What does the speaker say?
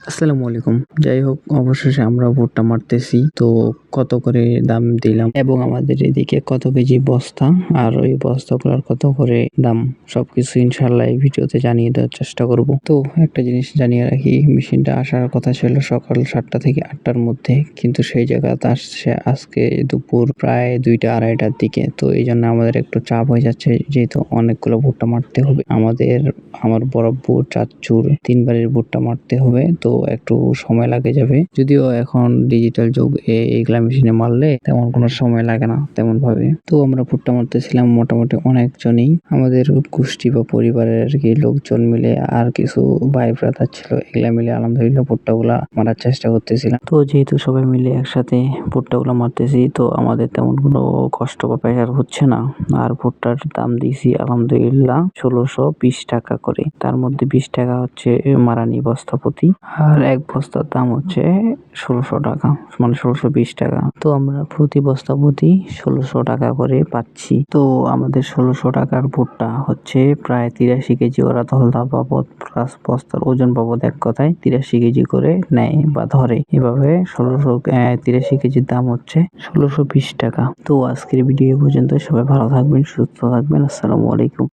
আসসালামু আলাইকুম। যাই হোক, অবশেষে আমরা ভুট্টা মারতেছি। তো কত করে দাম দিলাম এবং আমাদের এদিকে কত কেজি বস্তা আর ওই বস্তাগুলোর কত করে দাম, সবকিছু ইনশাআল্লাহ এই ভিডিওতে জানিয়ে দেওয়ার চেষ্টা করব। তো একটা জিনিস জানিয়ে রাখি, মেশিনটা আসার কথা ছিল সকাল 7টা থেকে 8টার মধ্যে, কিন্তু সেই জায়গাতে আসছে আজকে দুপুর প্রায় 2টা-2:30টার দিকে। তো এই জন্য আমাদের একটু চাপ হয়ে যাচ্ছে, যেহেতু অনেকগুলো ভুট্টা মারতে হবে। আমার বড় আব্বু, চাচ্চুর 3 বারের ভুট্টা মারতে হবে, তো একটু সময় লাগে যাবে। যদিও এখন ডিজিটাল যুগ, এইগুলা মেশিনে মারলে তেমন কোনো সময় লাগে না তেমন ভাবে। তো আমরা ভুট্টা মারতেছিলাম মোটামুটি অনেকজনই, আমাদের গোষ্ঠী বা পরিবারের আর কি লোকজন মিলে, আর কিছু ভাই ব্রাদার ছিল, এগুলা মিলে আলহামদুলিল্লাহ ভুট্টাগুলা মারার চেষ্টা করতেছিলাম। তো যেহেতু সবাই মিলে একসাথে ভুট্টাগুলা মারতেছি, তো আমাদের তেমন কোনো কষ্ট বা প্রেশার হচ্ছে না। আর ভুট্টার দাম দিয়েছি আলহামদুলিল্লাহ 1620 টাকা করে। তার মধ্যে 20 টাকা হচ্ছে মারানি বস্তা প্রতি, আর এক বস্তার দাম হচ্ছে 1600 টাকা, মানে 1620 টাকা। তো আমরা প্রতি বস্তা প্রতি 1600 টাকা করে পাচ্ছি। তো আমাদের 1600 টাকার ভুট্টা হচ্ছে প্রায় 83 কেজি, ওরা ধলদা বাবদ প্লাস বস্তার ওজন বাবদ এক কথায় 83 কেজি করে নেয় বা ধরে। এভাবে 83 কেজির দাম হচ্ছে 1620 টাকা। তো আজকের ভিডিও পর্যন্ত, সবাই ভালো থাকবেন, সুস্থ থাকবেন। আসসালামু আলাইকুম।